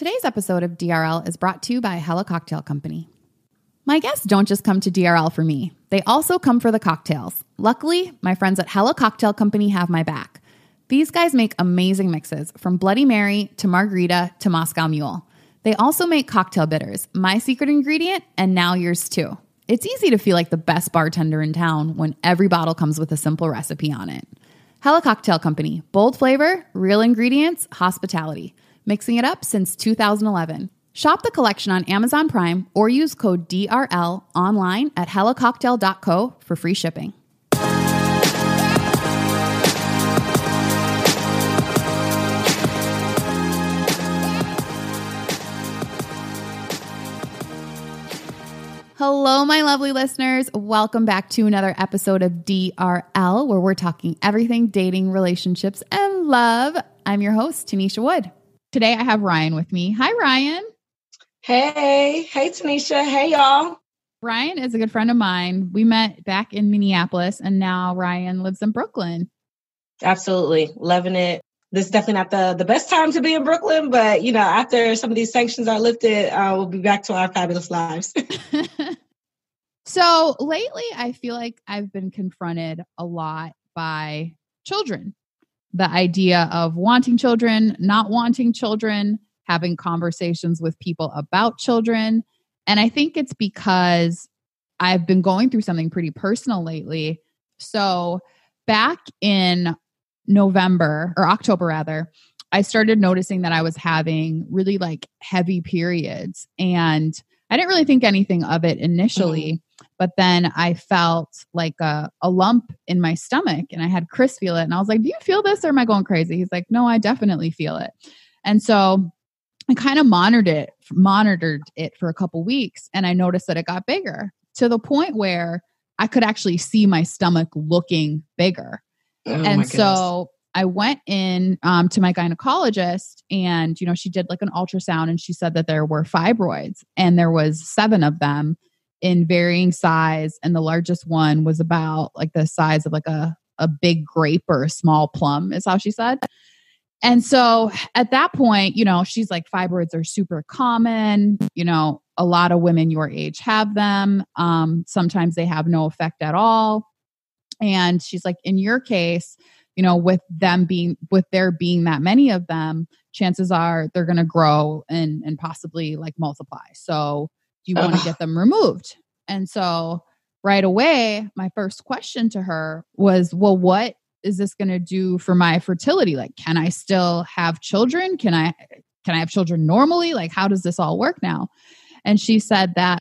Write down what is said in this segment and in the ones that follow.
Today's episode of DRL is brought to you by Hella Cocktail Company. My guests don't just come to DRL for me. They also come for the cocktails. Luckily, my friends at Hella Cocktail Company have my back. These guys make amazing mixes, from Bloody Mary to Margarita to Moscow Mule. They also make cocktail bitters, my secret ingredient, and now yours too. It's easy to feel like the best bartender in town when every bottle comes with a simple recipe on it. Hella Cocktail Company, bold flavor, real ingredients, hospitality. Mixing it up since 2011. Shop the collection on Amazon Prime or use code DRL online at hellacocktail.co for free shipping. Hello, my lovely listeners. Welcome back to another episode of DRL, where we're talking everything dating, relationships, and love. I'm your host, Tennesha Wood. Today, I have Ryan with me. Hi, Ryan. Hey, Tennesha. Hey, y'all. Ryan is a good friend of mine. We met back in Minneapolis, and now Ryan lives in Brooklyn. Absolutely. Loving it. This is definitely not the best time to be in Brooklyn, but, after some of these sanctions are lifted, we'll be back to our fabulous lives. So lately, I feel like I've been confronted a lot by children. The idea of wanting children, not wanting children, having conversations with people about children. And I think it's because I've been going through something pretty personal lately. So back in October rather, I started noticing that I was having really heavy periods, and I didn't really think anything of it initially. But then I felt like a lump in my stomach, and I had Chris feel it. And I was like, do you feel this or am I going crazy? He's like, no, I definitely feel it. And so I kind of monitored it for a couple weeks, and I noticed that it got bigger to the point where I could actually see my stomach looking bigger. And so I went in to my gynecologist, and, she did an ultrasound, and she said that there were fibroids, and there was 7 of them in varying size. And the largest one was about the size of a big grape or a small plum, is how she said. And so at that point, she's like, fibroids are super common. A lot of women your age have them. Sometimes they have no effect at all. And she's like, in your case, with there being that many of them, chances are they're going to grow and possibly multiply. So do you want to get them removed? And so right away, my first question to her was, well, what is this going to do for my fertility? Can I still have children? Can I have children normally? How does this all work now? And she said that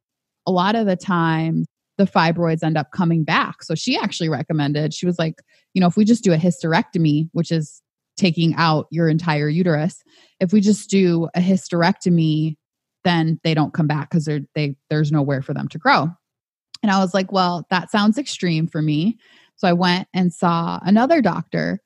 a lot of the time the fibroids end up coming back. So she actually recommended, she was like, if we just do a hysterectomy, which is taking out your entire uterus, if we just do a hysterectomy, then they don't come back because there's nowhere for them to grow. And I was like, well, that sounds extreme for me. So I went and saw another doctor.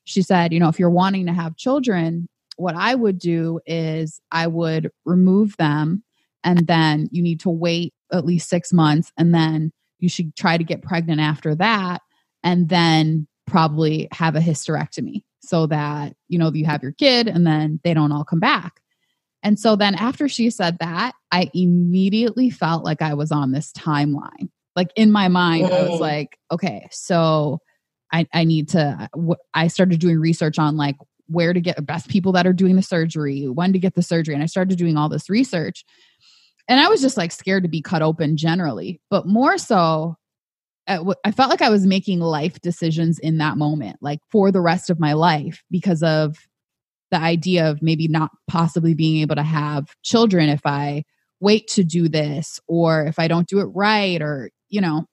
She said, if you're wanting to have children, what I would do is I would remove them, and then you need to wait at least 6 months, and then you should try to get pregnant after that, and then probably have a hysterectomy so that, you have your kid and then they don't all come back. And so then after she said that, I immediately felt like I was on this timeline. In my mind, I was like, okay, so I need to, I started doing research on where to get the best people that are doing the surgery, when to get the surgery. And I started doing all this research, and I was just scared to be cut open generally, but more so, I felt like I was making life decisions in that moment, for the rest of my life, because of the idea of maybe not possibly being able to have children if I wait to do this, or if I don't do it right, or,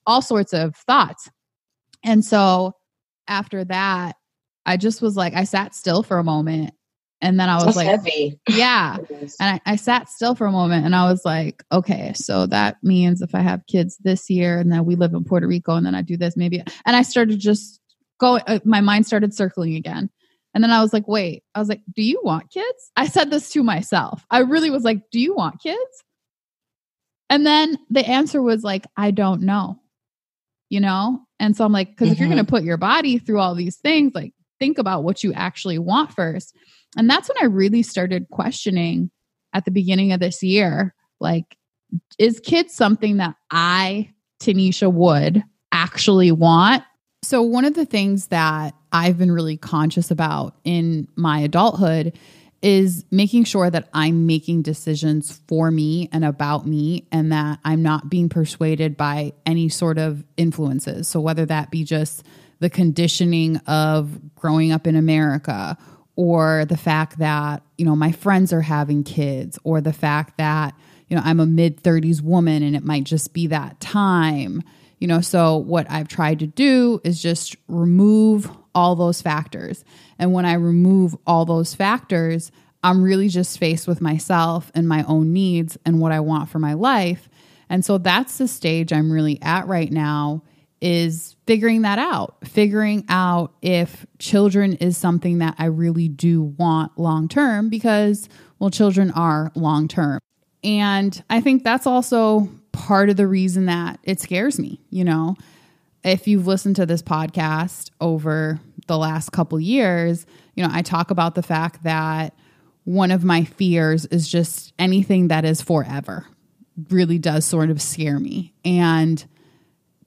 all sorts of thoughts. And so after that, I just was I sat still for a moment, and then I was heavy. Yeah. And I sat still for a moment, and I was like, okay, so that means if I have kids this year, and then we live in Puerto Rico, and then I do this maybe. And I started just going, my mind started circling again. And then I was like, wait, do you want kids? I said this to myself. I really was like, do you want kids? And then the answer was I don't know, And so I'm like, because if you're going to put your body through all these things, think about what you actually want first. And that's when I really started questioning at the beginning of this year, like, is kids something that I, Tennesha Wood, actually want? So one of the things that I've been really conscious about in my adulthood is making sure that I'm making decisions for me and about me, and that I'm not being persuaded by any sort of influences. So whether that be just the conditioning of growing up in America, or the fact that, my friends are having kids, or the fact that, I'm a mid-30s woman and it might just be that time. So what I've tried to do is just remove all those factors. And when I remove all those factors, I'm really just faced with myself and my own needs and what I want for my life. And so that's the stage I'm really at right now, is figuring that out, figuring out if children is something that I really do want long-term, because, well, children are long-term. And I think that's also part of the reason that it scares me. If you've listened to this podcast over the last couple years, I talk about the fact that one of my fears is just anything that is forever really does sort of scare me. And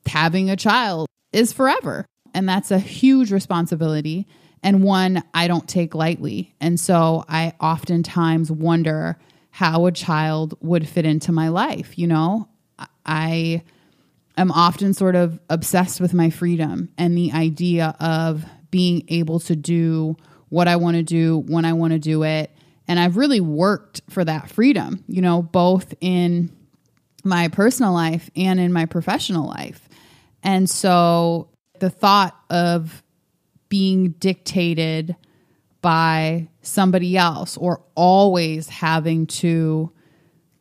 having a child is forever. And that's a huge responsibility, and one I don't take lightly. And so I oftentimes wonder how a child would fit into my life. I am often sort of obsessed with my freedom and the idea of being able to do what I want to do when I want to do it. And I've really worked for that freedom, both in my personal life and in my professional life. And so the thought of being dictated by somebody else, or always having to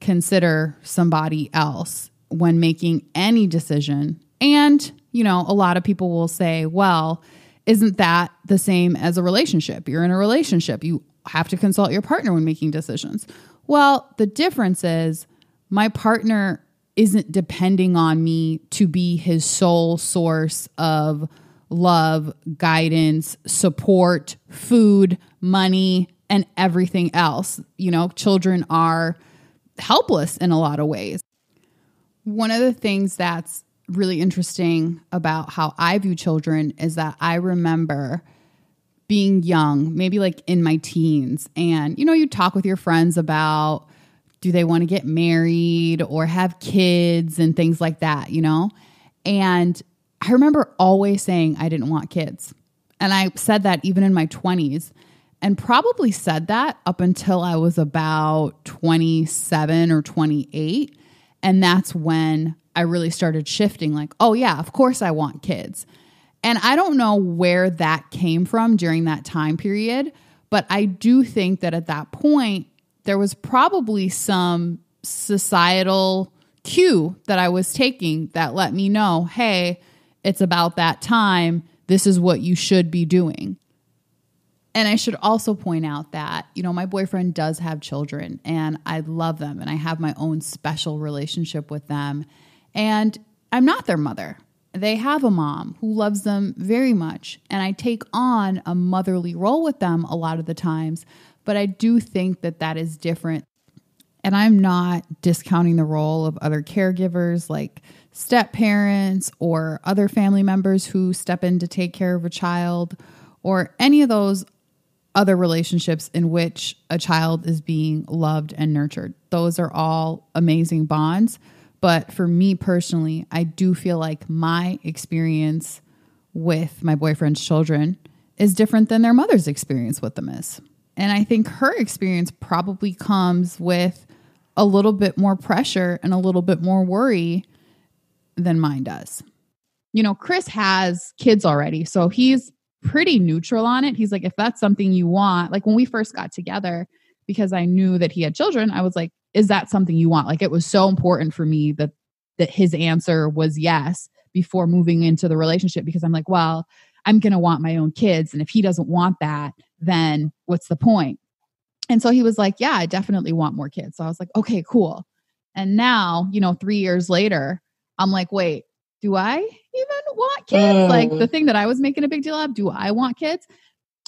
consider somebody else when making any decision. And, a lot of people will say, well, isn't that the same as a relationship? You're in a relationship. You have to consult your partner when making decisions. Well, the difference is my partner isn't depending on me to be his sole source of love, guidance, support, food, money, and everything else. Children are helpless in a lot of ways. One of the things that's really interesting about how I view children is that I remember being young, maybe like in my teens, and you talk with your friends about, do they want to get married or have kids and things like that, And I remember always saying I didn't want kids. And I said that even in my 20s, and probably said that up until I was about 27 or 28. And that's when I really started shifting, like, oh yeah, of course I want kids. And I don't know where that came from during that time period, but I do think that at that point, there was probably some societal cue that I was taking that let me know, hey, it's about that time. This is what you should be doing. And I should also point out that, my boyfriend does have children, and I love them, and I have my own special relationship with them. And I'm not their mother. They have a mom who loves them very much, and I take on a motherly role with them a lot of the times. But I do think that that is different. And I'm not discounting the role of other caregivers like step parents or other family members who step in to take care of a child, or any of those other relationships in which a child is being loved and nurtured. Those are all amazing bonds. But for me personally, I do feel like my experience with my boyfriend's children is different than their mother's experience with them is. And I think her experience probably comes with a little bit more pressure and a little bit more worry than mine does. Chris has kids already, so he's pretty neutral on it. He's like, if that's something you want, like when we first got together, because I knew that he had children, I was like, is that something you want? Like, it was so important for me that his answer was yes before moving into the relationship, because I'm like, well, I'm going to want my own kids. And if he doesn't want that, then what's the point? And so he was like, yeah, I definitely want more kids. So I was like, okay, cool. And now, 3 years later, I'm like, wait, do I even want kids? Like the thing that I was making a big deal of, do I want kids?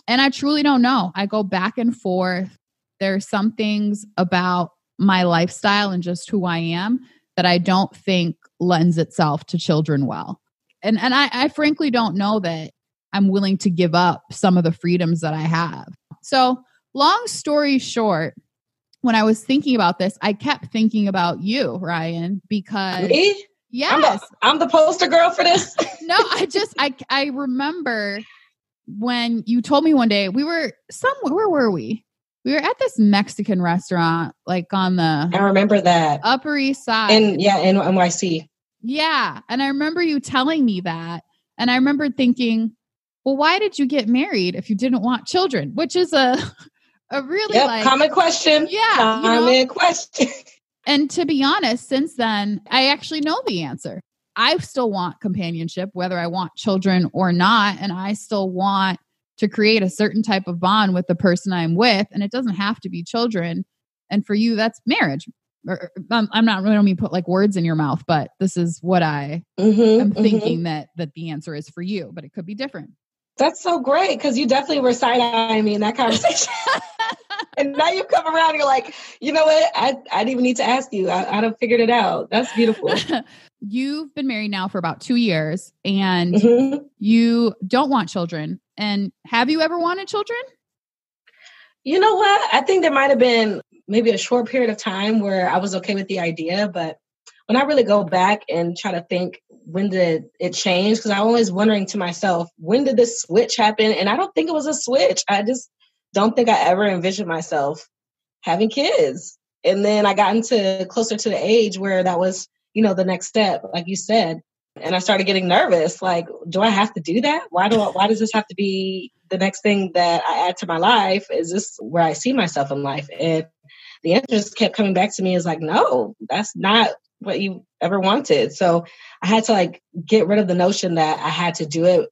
And I truly don't know. I go back and forth. there are some things about my lifestyle and just who I am that I don't think lends itself to children well. And I frankly don't know that I'm willing to give up some of the freedoms that I have. So long story short, when I was thinking about this, I kept thinking about you, Ryan, because me? Yes. I'm the poster girl for this. No, I remember when you told me one day where were we? We were at this Mexican restaurant, like on the I remember that. Upper East Side. In NYC. Yeah. And I remember you telling me that. And I remember thinking, well, why did you get married if you didn't want children? Which is a really common question. Yeah. Common question. And to be honest, since then, I actually know the answer. I still want companionship, whether I want children or not. And I still want to create a certain type of bond with the person I'm with. And it doesn't have to be children. And for you, that's marriage. I don't mean put like words in your mouth, but this is what I am thinking that the answer is for you, but it could be different. That's so great, because you definitely were side-eyeing me in that conversation. And now you come around and you're like, you know what? I didn't even need to ask you. I done figured it out. That's beautiful. You've been married now for about 2 years and you don't want children. And have you ever wanted children? You know what? I think there might have been maybe a short period of time where I was okay with the idea. But when I really go back and try to think, when did it change? Because I'm always wondering to myself, when did this switch happen? And I don't think it was a switch. I just don't think I ever envisioned myself having kids. And then I got into closer to the age where that was, the next step, like you said. And I started getting nervous. Like, do I have to do that? Why does this have to be the next thing that I add to my life? Is this where I see myself in life? And the answer just kept coming back to me as like, no, that's not what you ever wanted. So I had to get rid of the notion that I had to do it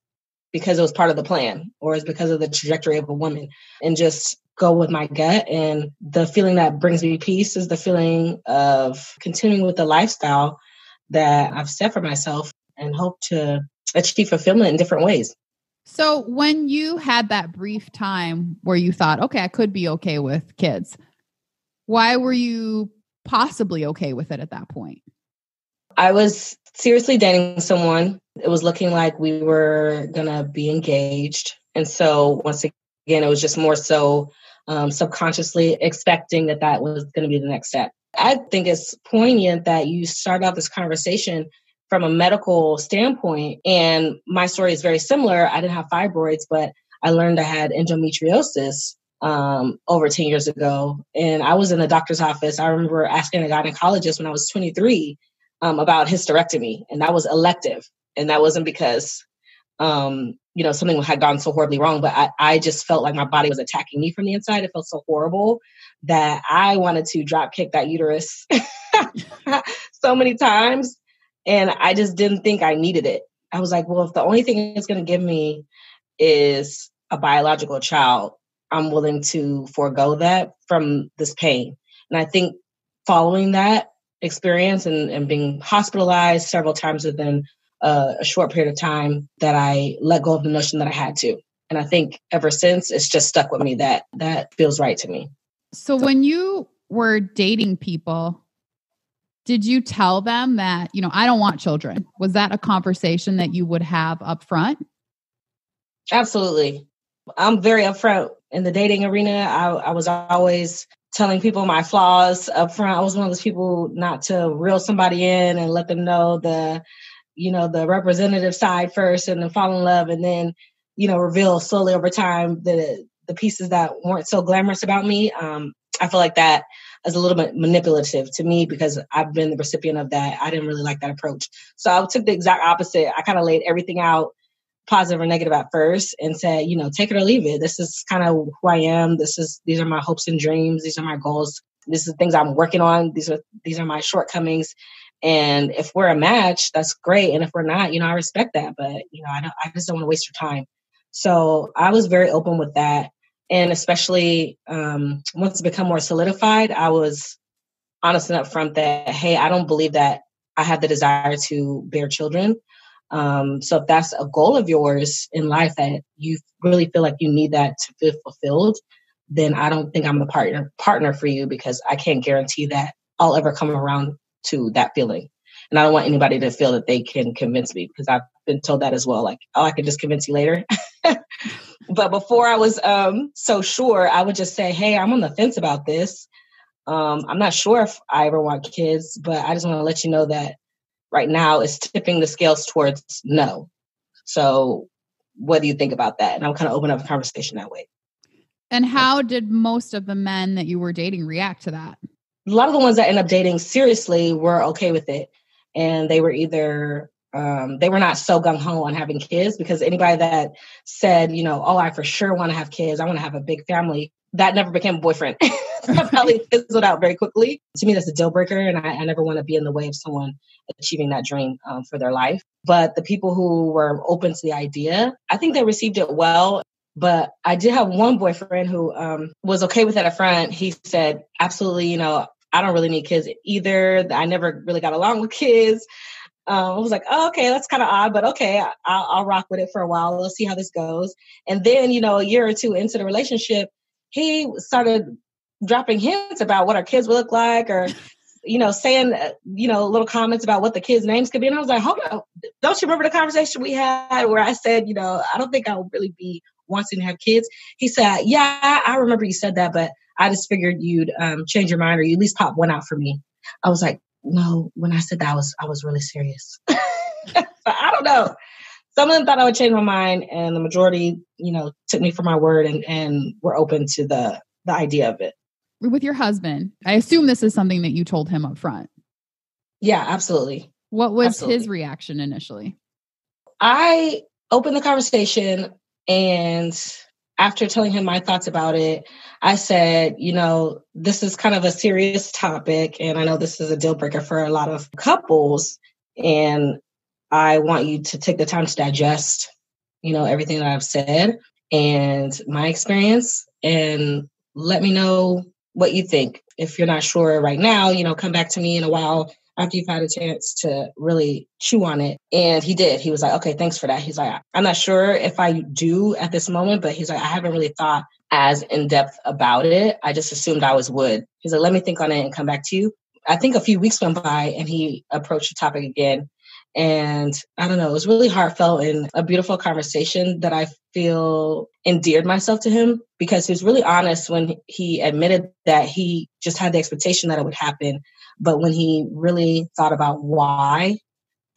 because it was part of the plan or it's because of the trajectory of a woman, and just go with my gut. And the feeling that brings me peace is the feeling of continuing with the lifestyle that I've set for myself and hope to achieve fulfillment in different ways. So when you had that brief time where you thought, okay, I could be okay with kids, why were you possibly okay with it at that point? I was seriously dating someone. It was looking like we were going to be engaged. And so once again, it was just more so subconsciously expecting that was going to be the next step. I think it's poignant that you start out this conversation from a medical standpoint. And my story is very similar. I didn't have fibroids, but I learned I had endometriosis over 10 years ago. And I was in a doctor's office. I remember asking a gynecologist when I was 23 about hysterectomy, and that was elective. And that wasn't because, something had gone so horribly wrong, but I just felt like my body was attacking me from the inside. It felt so horrible that I wanted to drop kick that uterus so many times. And I just didn't think I needed it. I was like, well, if the only thing it's going to give me is a biological child, I'm willing to forego that from this pain. And I think following that experience and being hospitalized several times within a short period of time, that I let go of the notion that I had to. And I think ever since, it's just stuck with me that feels right to me. So when you were dating people, did you tell them that, I don't want children? Was that a conversation that you would have up front? Absolutely. I'm very upfront in the dating arena. I was always telling people my flaws up front. I was one of those people not to reel somebody in and let them know the representative side first and then fall in love and then, reveal slowly over time the pieces that weren't so glamorous about me. I feel like that is a little bit manipulative to me because I've been the recipient of that. I didn't really like that approach. So I took the exact opposite. I kind of laid everything out, positive or negative at first, and said, take it or leave it. This is kind of who I am. These are my hopes and dreams. These are my goals. This is things I'm working on. These are my shortcomings. And if we're a match, that's great. And if we're not, I respect that. But, I just don't want to waste your time. So I was very open with that. And especially once it became more solidified, I was honest and upfront that, hey, I don't believe that I have the desire to bear children. So if that's a goal of yours in life that you really feel like you need that to feel fulfilled, then I don't think I'm the partner for you, because I can't guarantee that I'll ever come around to that feeling. And I don't want anybody to feel that they can convince me, because I've been told that as well. Like, oh, I can just convince you later. But before I was so sure, I would just say, hey, I'm on the fence about this. I'm not sure if I ever want kids, but I just want to let you know that right now it's tipping the scales towards no. So what do you think about that? And I'll kind of open up a conversation that way. And how did most of the men that you were dating react to that? A lot of the ones that end up dating seriously were okay with it. And they were either, they were not so gung-ho on having kids, because anybody that said, you know, oh, I for sure want to have kids, I want to have a big family, that never became a boyfriend. That probably fizzled out very quickly. To me, that's a deal breaker. And I never want to be in the way of someone achieving that dream for their life. But the people who were open to the idea, I think they received it well. But I did have one boyfriend who was okay with it up front. He said, absolutely, you know, I don't really need kids either. I never really got along with kids. I was like, oh, okay, that's kind of odd, but okay, I'll rock with it for a while. Let's see how this goes. And then, you know, a year or two into the relationship, he started dropping hints about what our kids would look like, or, you know, saying, you know, little comments about what the kids' names could be. And I was like, hold on, don't you remember the conversation we had where I said, you know, I don't think I'll really be wanting to have kids? He said, yeah, I remember you said that, but I just figured you'd change your mind, or you at least pop one out for me. I was like, no, when I said that, I was really serious. So I don't know. Some of them thought I would change my mind, and the majority, you know, took me for my word and were open to the idea of it. With your husband, I assume this is something that you told him up front. Yeah, absolutely. What was his reaction initially? I opened the conversation, and after telling him my thoughts about it, I said, you know, this is kind of a serious topic, and I know this is a deal breaker for a lot of couples, and I want you to take the time to digest, you know, everything that I've said and my experience, and let me know what you think. If you're not sure right now, you know, come back to me in a while after you've had a chance to really chew on it. And he did. He was like, okay, thanks for that. He's like, I'm not sure if I do at this moment, but he's like, I haven't really thought as in depth about it. I just assumed I always would. He's like, let me think on it and come back to you. I think a few weeks went by and he approached the topic again. And I don't know, it was really heartfelt and a beautiful conversation that I feel endeared myself to him, because he was really honest when he admitted that he just had the expectation that it would happen. But when he really thought about why,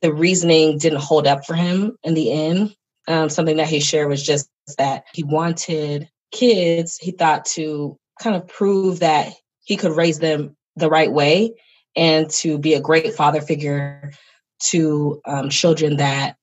the reasoning didn't hold up for him in the end. Something that he shared was just that he wanted kids, he thought, to kind of prove that he could raise them the right way and to be a great father figure to children that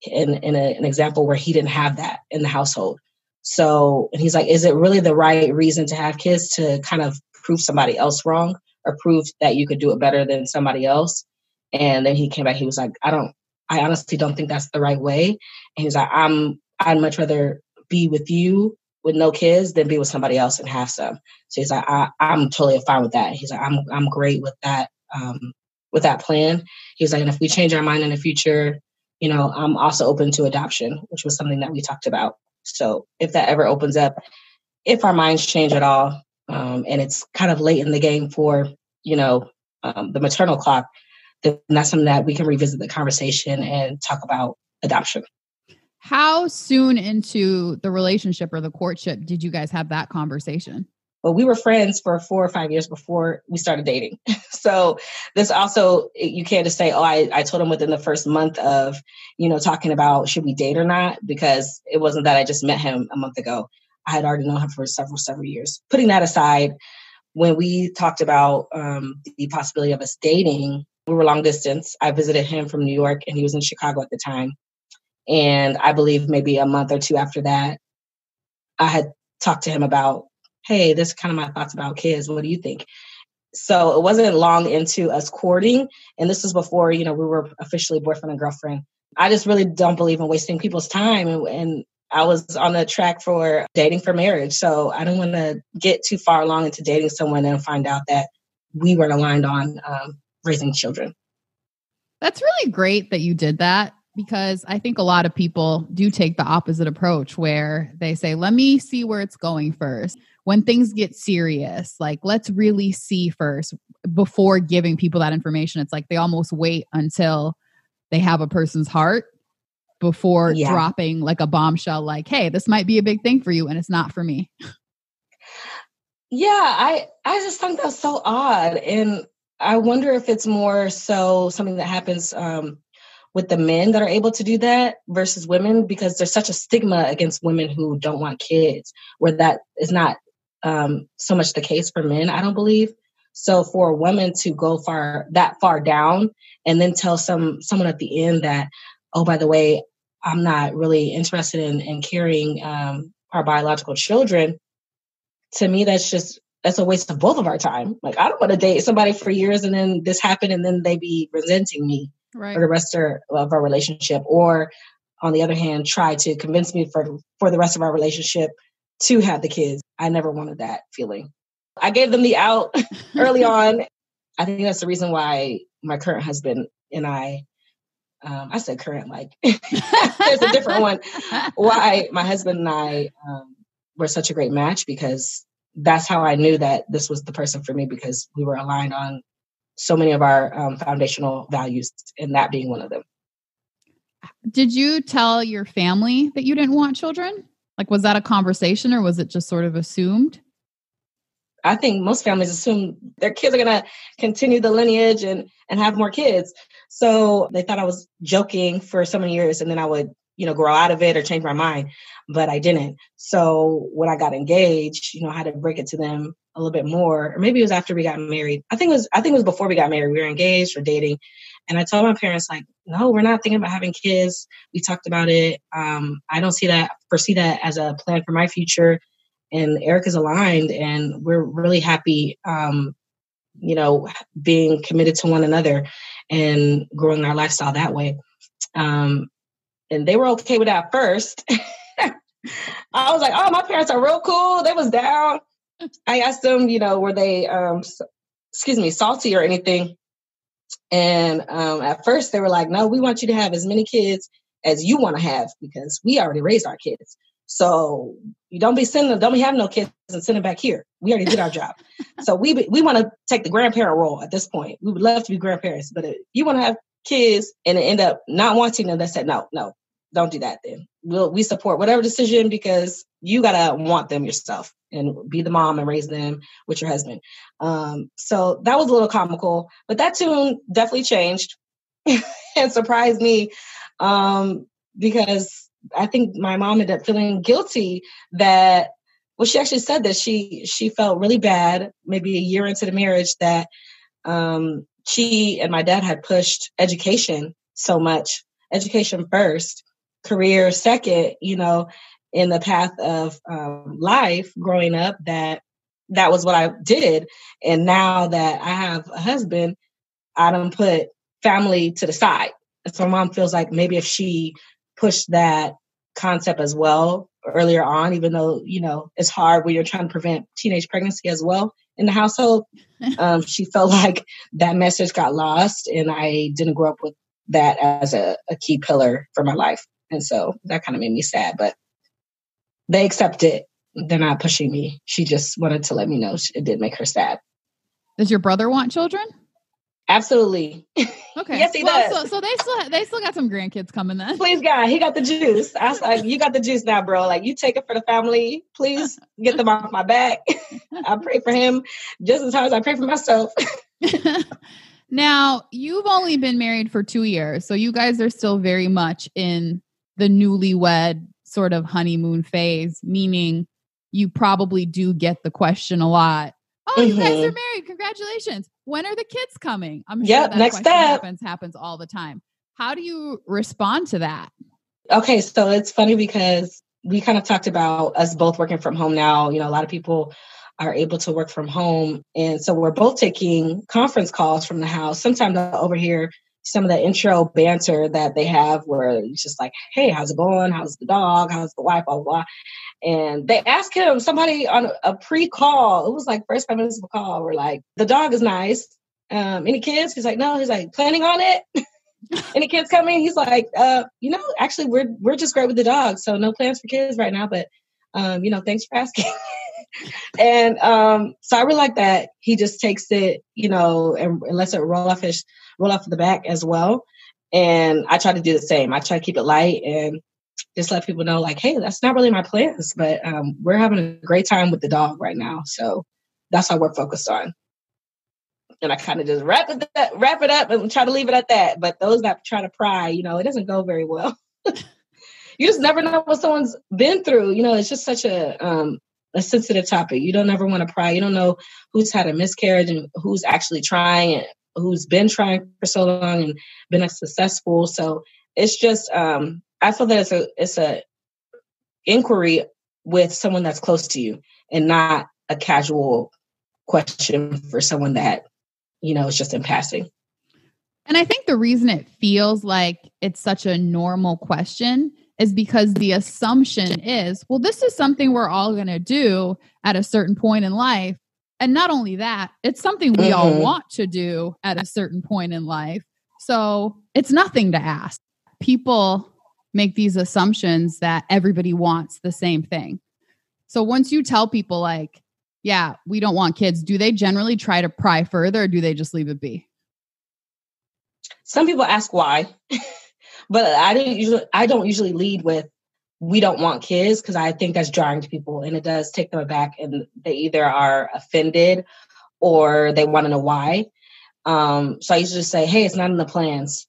in an example where he didn't have that in the household. So, and he's like, is it really the right reason to have kids, to kind of prove somebody else wrong or prove that you could do it better than somebody else? And then he came back, he was like, I honestly don't think that's the right way. And he's like, I'd much rather be with you with no kids than be with somebody else and have some. So he's like, I'm totally fine with that. He's like, I'm great with that plan. He was like, and if we change our mind in the future, you know, I'm also open to adoption, which was something that we talked about. So if that ever opens up, if our minds change at all, and it's kind of late in the game for, you know, the maternal clock, then that's something that we can revisit the conversation and talk about adoption. How soon into the relationship or the courtship did you guys have that conversation? Well, we were friends for 4 or 5 years before we started dating. So this also, you can't just say, oh, I told him within the first month of, you know, talking about should we date or not, because it wasn't that I just met him a month ago. I had already known him for several years. Putting that aside, when we talked about the possibility of us dating, we were long distance. I visited him from New York and he was in Chicago at the time. And I believe maybe a month or two after that, I had talked to him about, hey, this is kind of my thoughts about kids. What do you think? So it wasn't long into us courting. And this was before, you know, we were officially boyfriend and girlfriend. I just really don't believe in wasting people's time. And I was on the track for dating for marriage. So I don't want to get too far along into dating someone and find out that we weren't aligned on raising children. That's really great that you did that. because I think a lot of people do take the opposite approach where they say, let me see where it's going first. When things get serious, like let's really see first before giving people that information. It's like they almost wait until they have a person's heart before dropping like a bombshell, like, hey, this might be a big thing for you and it's not for me. Yeah, I just think that's so odd. And I wonder if it's more so something that happens with the men that are able to do that versus women, because there's such a stigma against women who don't want kids, where that is not so much the case for men, I don't believe. So for a woman to go that far down and then tell someone at the end that, oh, by the way, I'm not really interested in carrying our biological children, to me, that's a waste of both of our time. Like, I don't want to date somebody for years and then this happened and then they be resenting me for the rest of our relationship. Or on the other hand, try to convince me for the rest of our relationship to have the kids. I never wanted that feeling. I gave them the out early on. I think that's the reason why my current husband and I said current, like there's a different one. Why my husband and I were such a great match, because that's how I knew that this was the person for me, because we were aligned on so many of our foundational values, and that being one of them. Did you tell your family that you didn't want children? Like, was that a conversation or was it just sort of assumed? I think most families assume their kids are going to continue the lineage and have more kids. So they thought I was joking for so many years, and then I would, grow out of it or change my mind, but I didn't. So when I got engaged, I had to break it to them a little bit more, or maybe it was after we got married. I think it was before we got married. We were engaged or dating. And I told my parents, like, no, we're not thinking about having kids. We talked about it. I don't foresee that as a plan for my future. And Eric is aligned, and we're really happy, being committed to one another and growing our lifestyle that way. And they were okay with that first. I was like, oh, my parents are real cool. They was down. I asked them, were they, salty or anything? And at first they were like, no, we want you to have as many kids as you want to have, because we already raised our kids. So you don't be having no kids and send them back here. We already did our job. So we want to take the grandparent role at this point. We would love to be grandparents, but if you want to have kids and end up not wanting them, they said, no, don't do that then. We support whatever decision, because you got to want them yourself and be the mom and raise them with your husband. So that was a little comical, but that tune definitely changed and surprised me, because I think my mom ended up feeling guilty that, well, she actually said that she felt really bad maybe a year into the marriage that she and my dad had pushed education so much, education first, career second, in the path of life growing up, that was what I did. And now that I have a husband, I don't put family to the side. So my mom feels like maybe if she pushed that concept as well earlier on, even though, it's hard when you're trying to prevent teenage pregnancy as well in the household, she felt like that message got lost, and I didn't grow up with that as a key pillar for my life. And so that kind of made me sad, but they accept it. They're not pushing me. She just wanted to let me know it did make her sad. Does your brother want children? Absolutely. Okay. Yes, he does. So they still got some grandkids coming then. Please, God, he got the juice. I was like, you got the juice now, bro. Like, you take it for the family. Please get them off my back. I pray for him just as hard as I pray for myself. Now, you've only been married for 2 years, so you guys are still very much in the newlywed sort of honeymoon phase, meaning you probably do get the question a lot. Oh, you guys are married. Congratulations. When are the kids coming? I'm sure that next question happens all the time. How do you respond to that? Okay, so it's funny because we kind of talked about us both working from home now. A lot of people are able to work from home. And so we're both taking conference calls from the house. Sometimes I overhear some of the intro banter that they have where it's just like, hey, how's it going? How's the dog? How's the wife? Blah, blah, blah. And they asked him, somebody on a pre-call, it was like first 5 minutes of a call, we're like, the dog is nice. Any kids? He's like, no. He's like, planning on it? Any kids coming? He's like, actually we're just great with the dog. So no plans for kids right now, but thanks for asking. And so I really like that he just takes it, and lets it roll off the back as well. And I try to do the same. I try to keep it light and just let people know, like, hey, that's not really my plans, but we're having a great time with the dog right now. So that's what we're focused on. And I kind of just wrap it up and try to leave it at that. But those that try to pry, it doesn't go very well. You just never know what someone's been through. It's just such a sensitive topic. You don't ever want to pry. You don't know who's had a miscarriage and who's actually trying and who's been trying for so long and been successful. So it's just, I feel that it's a inquiry with someone that's close to you and not a casual question for someone that, is just in passing. And I think the reason it feels like it's such a normal question is because the assumption is, well, this is something we're all going to do at a certain point in life. And not only that, it's something we all want to do at a certain point in life. So it's nothing to ask. People make these assumptions that everybody wants the same thing. So once you tell people like, yeah, we don't want kids, do they generally try to pry further or do they just leave it be? Some people ask why, but I don't usually lead with, we don't want kids, because I think that's jarring to people and it does take them aback and they either are offended or they want to know why. So I usually just say, hey, it's not in the plans.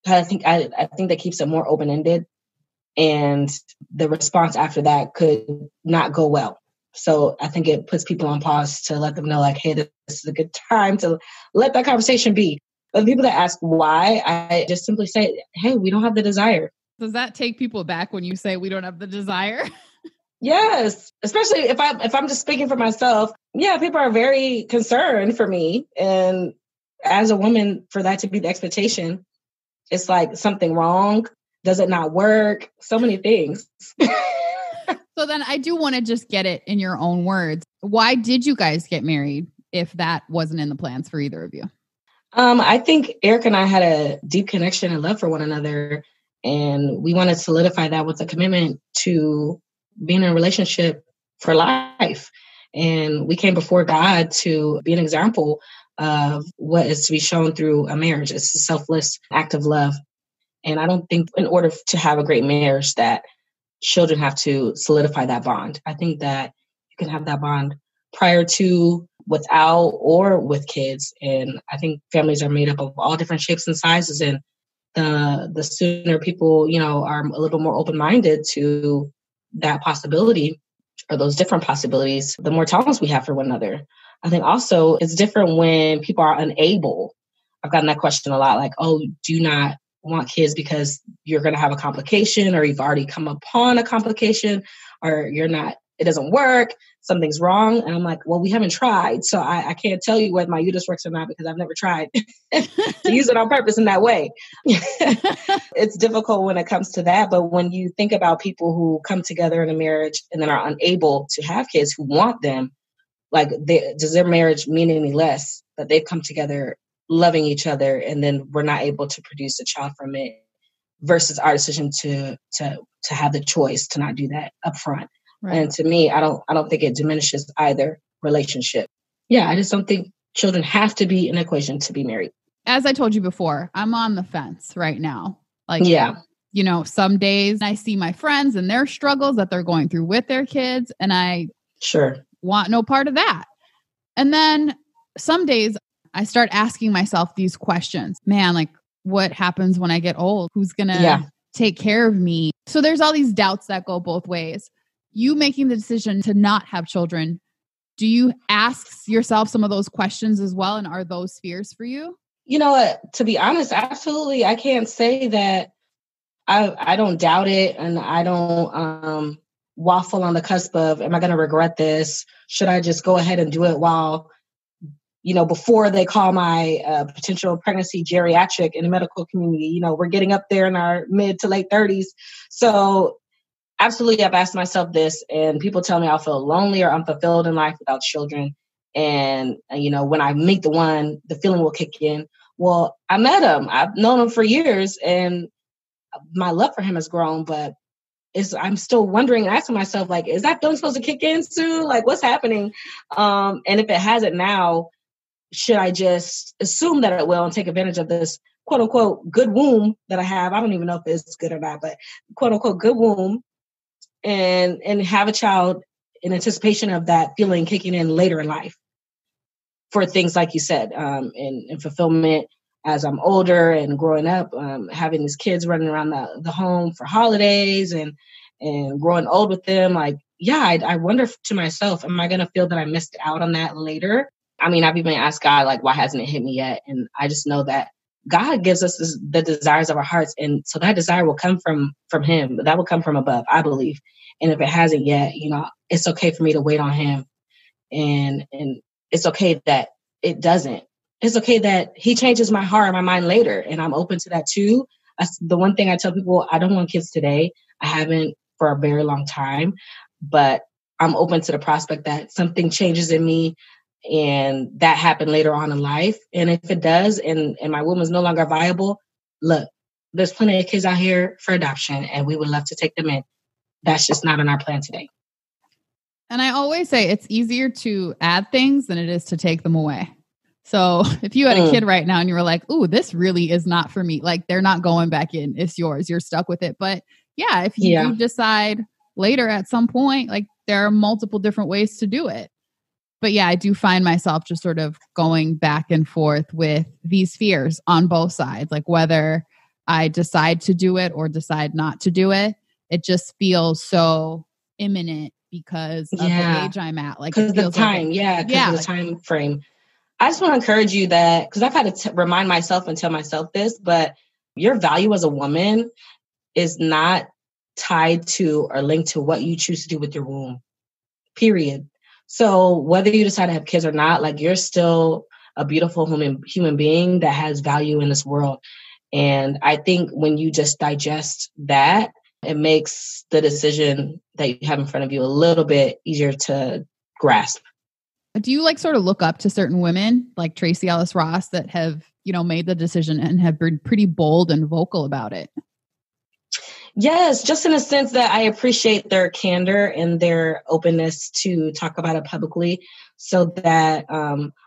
I think that keeps it more open-ended, and the response after that could not go well. So I think it puts people on pause to let them know, like, hey, this is a good time to let that conversation be. But the people that ask why, I just simply say, hey, we don't have the desire. Does that take people back when you say we don't have the desire? Yes, especially if I'm just speaking for myself. Yeah, people are very concerned for me. And as a woman, for that to be the expectation, it's like something wrong. Does it not work? So many things. So then I do want to just get it in your own words. Why did you guys get married if that wasn't in the plans for either of you? I think Eric and I had a deep connection and love for one another. And we wanted to solidify that with a commitment to being in a relationship for life. And we came before God to be an example of what is to be shown through a marriage. It's a selfless act of love. And I don't think in order to have a great marriage that children have to solidify that bond. I think that you can have that bond prior to, without, or with kids. And I think families are made up of all different shapes and sizes. And the sooner people, are a little bit more open-minded to that possibility or those different possibilities, the more tolerance we have for one another. I think also it's different when people are unable. I've gotten that question a lot, like, oh, do you not want kids because you're going to have a complication, or you've already come upon a complication, or it doesn't work, something's wrong. And I'm like, well, we haven't tried. So I can't tell you whether my uterus works or not, because I've never tried to use it on purpose in that way. It's difficult when it comes to that. But when you think about people who come together in a marriage and then are unable to have kids who want them, like, does their marriage mean any less that they've come together loving each other and then we're not able to produce a child from it, versus our decision to have the choice to not do that up front. Right. And to me, I don't think it diminishes either relationship. Yeah, I just don't think children have to be an equation to be married. As I told you before, I'm on the fence right now. Like, yeah, some days I see my friends and their struggles that they're going through with their kids, and I want no part of that. And then some days I start asking myself these questions. Man, like, what happens when I get old? Who's going to take care of me? So there's all these doubts that go both ways. You making the decision to not have children, do you ask yourself some of those questions as well? And are those fears for you? You know what? To be honest, absolutely. I can't say that I don't doubt it, and I don't waffle on the cusp of, am I going to regret this? Should I just go ahead and do it while, before they call my potential pregnancy geriatric in the medical community? We're getting up there in our mid to late 30s. So absolutely, I've asked myself this, and people tell me I'll feel lonely or unfulfilled in life without children. And, when I meet the one, the feeling will kick in. Well, I met him. I've known him for years, and my love for him has grown, but I'm still wondering and asking myself, like, is that feeling supposed to kick in soon? Like, what's happening? And if it hasn't now, should I just assume that it will and take advantage of this quote unquote good womb that I have? I don't even know if it's good or not, but quote unquote good womb, and have a child in anticipation of that feeling kicking in later in life for things like you said, and fulfillment as I'm older and growing up, having these kids running around the home for holidays and growing old with them. Like, yeah, I wonder to myself, am I going to feel that I missed out on that later? I mean, I've even asked God, like, why hasn't it hit me yet? And I just know that God gives us the desires of our hearts. And so that desire will come from him. That will come from above, I believe. And if it hasn't yet, it's okay for me to wait on him. And it's okay that it doesn't. It's okay that he changes my heart and my mind later. And I'm open to that too. The one thing I tell people, I don't want kids today. I haven't for a very long time, but I'm open to the prospect that something changes in me and that happened later on in life. And if it does, and my womb is no longer viable, look, there's plenty of kids out here for adoption and we would love to take them in. That's just not in our plan today. And I always say it's easier to add things than it is to take them away. So if you had a kid right now and you were like, ooh, this really is not for me, like they're not going back in, it's yours, you're stuck with it. But yeah, if you do decide later at some point, like there are multiple different ways to do it. But yeah, I do find myself just sort of going back and forth with these fears on both sides, like whether I decide to do it or decide not to do it. It just feels so imminent because of the age I'm at. Like because the time, because of the time frame. I just want to encourage you that, because I've had to remind myself and tell myself this, but your value as a woman is not tied to or linked to what you choose to do with your womb, period. So whether you decide to have kids or not, like you're still a beautiful human being that has value in this world. And I think when you just digest that, it makes the decision that you have in front of you a little bit easier to grasp. Do you like sort of look up to certain women like Tracy Ellis Ross that have, made the decision and have been pretty bold and vocal about it? Yes, just in a sense that I appreciate their candor and their openness to talk about it publicly so that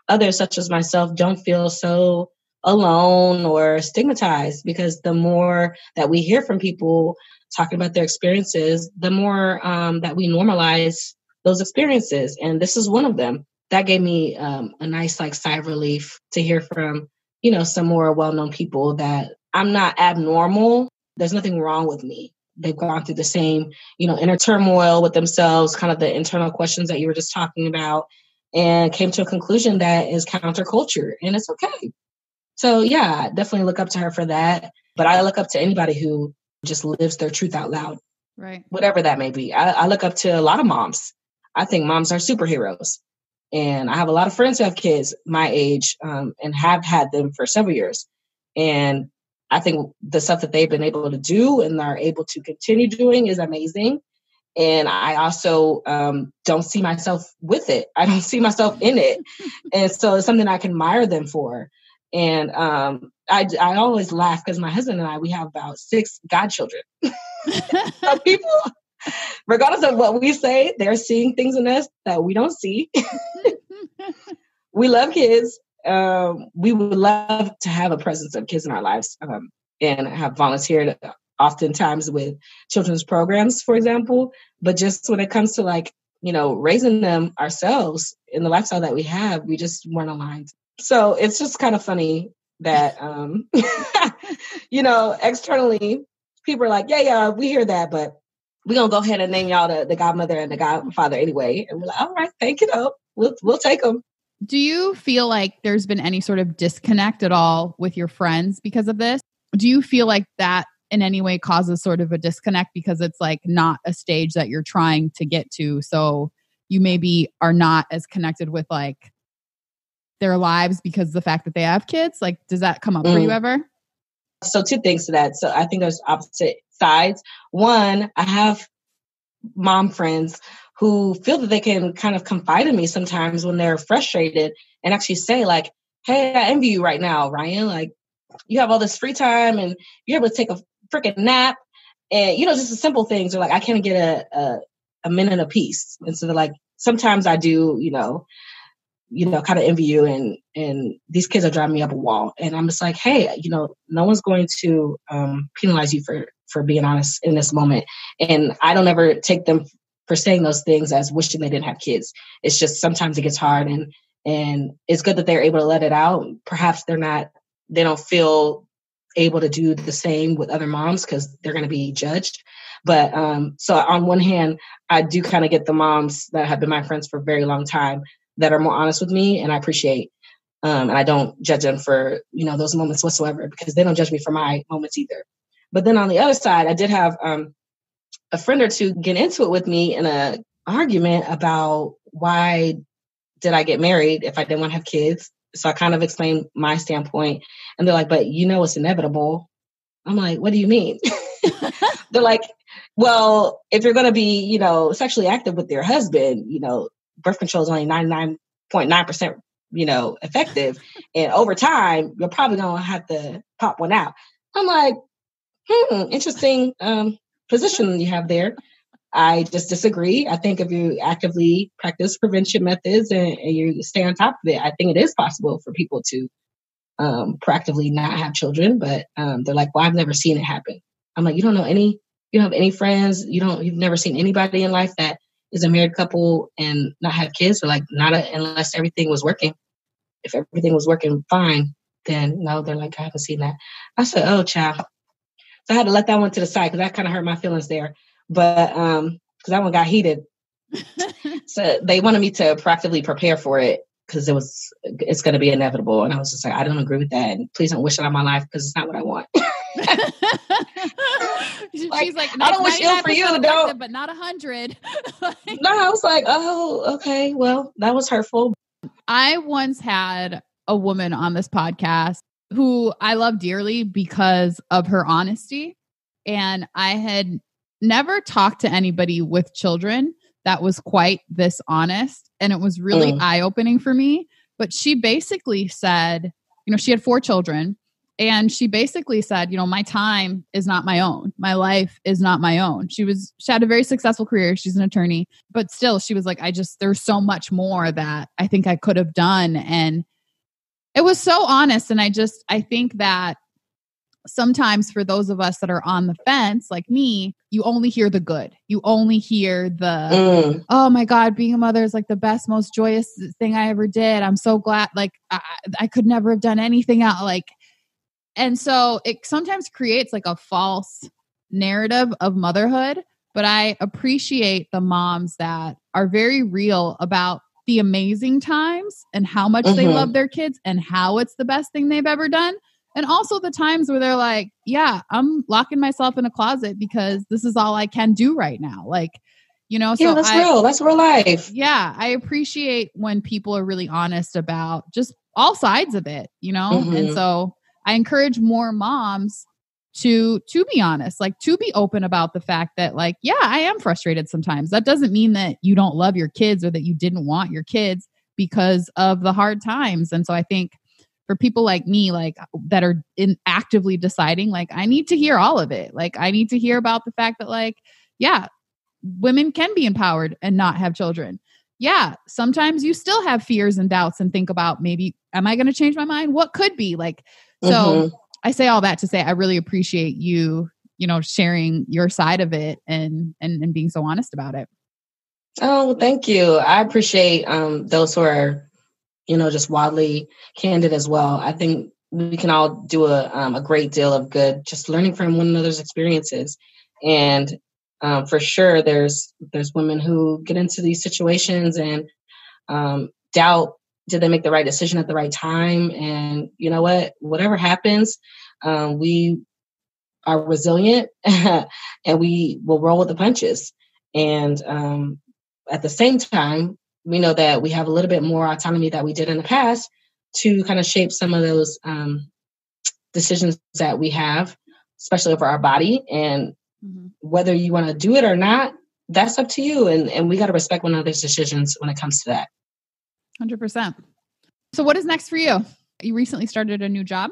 others such as myself don't feel so alone or stigmatized, because the more that we hear from people talking about their experiences, the more that we normalize those experiences. And this is one of them. That gave me a nice sigh of relief to hear from, some more well-known people that I'm not abnormal. There's nothing wrong with me. They've gone through the same, inner turmoil with themselves, kind of the internal questions that you were just talking about, and came to a conclusion that is counterculture, and it's okay. So yeah, definitely look up to her for that. But I look up to anybody who just lives their truth out loud, right? Whatever that may be. I look up to a lot of moms. I think moms are superheroes. And I have a lot of friends who have kids my age and have had them for several years. And I think the stuff that they've been able to do and are able to continue doing is amazing. And I also don't see myself with it. I don't see myself in it. And so it's something I can admire them for. And I always laugh because my husband and I, we have about 6 godchildren. So people, regardless of what we say, they're seeing things in us that we don't see. We love kids. We would love to have a presence of kids in our lives and have volunteered oftentimes with children's programs, for example. But just when it comes to raising them ourselves in the lifestyle that we have, we just weren't aligned. So it's just kind of funny that, externally people are like, yeah, we hear that, but we're going to go ahead and name y'all the godmother and the godfather anyway. And we're like, all right, thank you though. We'll take them. Do you feel like there's been any sort of disconnect at all with your friends because of this? Do you feel like that in any way causes sort of a disconnect because it's like not a stage that you're trying to get to? So you maybe are not as connected with like their lives because of the fact that they have kids? Like, does that come up for you ever? So 2 things to that. So I think there's opposite sides. One, I have mom friends who feel that they can kind of confide in me sometimes when they're frustrated and actually say like, hey, I envy you right now, Ryan. Like, you have all this free time and you're able to take a freaking nap. And, just the simple things are like, I can't get a minute of peace. And so they're like, sometimes I do, kind of envy you and these kids are driving me up a wall. And I'm just like, hey, no one's going to penalize you for being honest in this moment. And I don't ever take them for saying those things as wishing they didn't have kids. It's just sometimes it gets hard and it's good that they're able to let it out. Perhaps they don't feel able to do the same with other moms because they're going to be judged. But so on one hand, I do kind of get the moms that have been my friends for a very long time that are more honest with me, and I appreciate. And I don't judge them for, those moments whatsoever, because they don't judge me for my moments either. But then on the other side, I did have a friend or two get into it with me in an argument about why did I get married if I didn't want to have kids. So I kind of explained my standpoint, and they're like, but it's inevitable. I'm like, what do you mean? They're like, well, if you're going to be, sexually active with your husband, birth control is only 99.9%, effective. And over time, you're probably going to have to pop one out. I'm like, interesting position you have there. I just disagree. I think if you actively practice prevention methods and you stay on top of it, I think it is possible for people to proactively not have children. But they're like, well, I've never seen it happen. I'm like, you don't have any friends. You've never seen anybody in life that is a married couple and not have kids. Or like, unless everything was working. If everything was working fine, then no, they're like, I haven't seen that. I said, oh, child. So I had to let that one to the side because that kind of hurt my feelings there. But because that one got heated. So they wanted me to proactively prepare for it because it's going to be inevitable. And I was just like, I don't agree with that. And please don't wish it on my life because it's not what I want. She's like, I don't wish ill for you, don't. But not 100. No, I was like, oh, okay. Well, that was hurtful. I once had a woman on this podcast who I love dearly because of her honesty. And I had never talked to anybody with children that was quite this honest. And it was really eye-opening for me. But she basically said, she had 4 children. And she basically said, my time is not my own. My life is not my own. She had a very successful career. She's an attorney. But still, she was like, there's so much more that I think I could have done. And it was so honest. And I think that sometimes for those of us that are on the fence, like me, you only hear the good. You only hear the, oh my God, being a mother is like the best, most joyous thing I ever did. I'm so glad. Like I could never have done anything else. And so it sometimes creates like a false narrative of motherhood. But I appreciate the moms that are very real about the amazing times and how much they love their kids and how it's the best thing they've ever done. And also the times where they're like, yeah, I'm locking myself in a closet because this is all I can do right now. So that's real. That's real life. Yeah. I appreciate when people are really honest about just all sides of it, And so I encourage more moms to be honest, to be open about the fact that yeah, I am frustrated sometimes. That doesn't mean that you don't love your kids or that you didn't want your kids because of the hard times. And so I think for people like me, that are actively deciding, I need to hear all of it. I need to hear about the fact that yeah, women can be empowered and not have children. Yeah. Sometimes you still have fears and doubts and think about maybe, am I going to change my mind? What could be so I say all that to say, I really appreciate you, sharing your side of it and being so honest about it. Oh, thank you. I appreciate those who are, just wildly candid as well. I think we can all do a great deal of good just learning from one another's experiences. And for sure, there's women who get into these situations and doubt, did they make the right decision at the right time? And you know what? Whatever happens, we are resilient and we will roll with the punches. And at the same time, we know that we have a little bit more autonomy that we did in the past to kind of shape some of those decisions that we have, especially over our body. And whether you want to do it or not, that's up to you. And we got to respect one another's decisions when it comes to that. 100%. So what is next for you? you recently started a new job?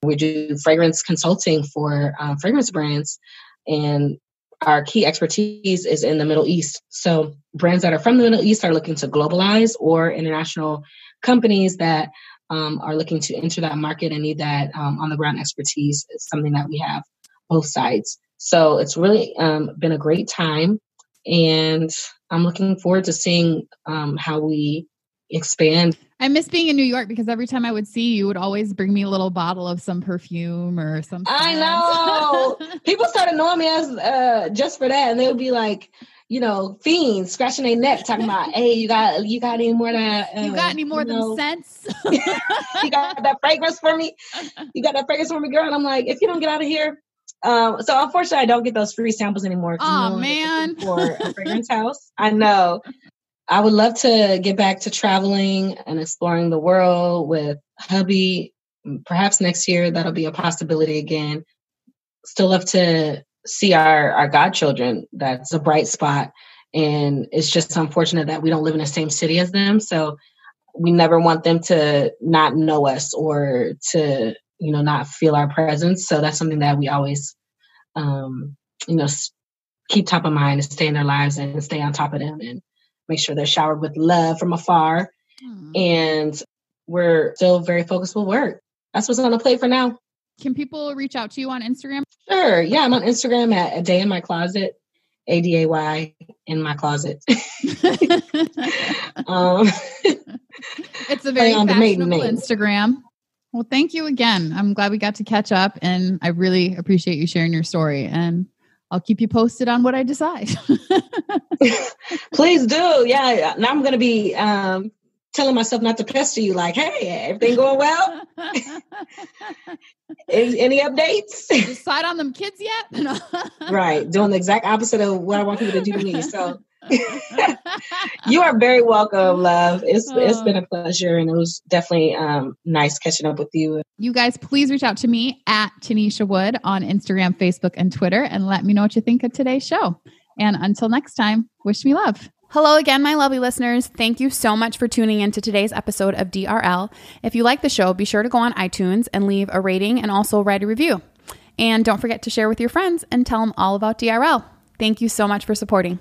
We do fragrance consulting for fragrance brands, and our key expertise is in the Middle East. So brands that are from the Middle East are looking to globalize, or international companies that are looking to enter that market and need that on the ground expertise. It's something that we have both sides. So it's really been a great time, and I'm looking forward to seeing how we expand. I miss being in New York because every time I would see you, you would always bring me a little bottle of some perfume or something. I know. People started knowing me as just for that, and they would be like, fiends scratching their neck, talking about, "Hey, you got any more that? You got any more of them scents? You got that fragrance for me? You got that fragrance for me, girl?" And I'm like, if you don't get out of here. So unfortunately, I don't get those free samples anymore. Oh man, for a fragrance house. I know. I would love to get back to traveling and exploring the world with hubby. Perhaps next year, that'll be a possibility again. Still love to see our godchildren. That's a bright spot. And it's just unfortunate that we don't live in the same city as them. So we never want them to not know us or to, not feel our presence. So that's something that we always, keep top of mind, and stay in their lives and stay on top of them and make sure they're showered with love from afar. And we're still very focused with work. That's what's on the plate for now. Can people reach out to you on Instagram? Sure. Yeah, I'm on Instagram at A Day in My Closet, ADAY in my closet. It's a very fashionable Instagram. Well, thank you again. I'm glad we got to catch up, and I really appreciate you sharing your story, and I'll keep you posted on what I decide. Please do. Yeah. Now I'm going to be telling myself not to pester you, like, hey, everything going well? Any updates? Decide on them kids yet? Right. Doing the exact opposite of what I want people to do to me. So you are very welcome, love. It's been a pleasure, and it was definitely nice catching up with you. You guys, please reach out to me at Tennesha Wood on Instagram, Facebook, and Twitter, and let me know what you think of today's show. And until next time, wish me love. Hello again, my lovely listeners. Thank you so much for tuning in to today's episode of DRL. If you like the show, be sure to go on iTunes and leave a rating and also write a review. And don't forget to share with your friends and tell them all about DRL. Thank you so much for supporting.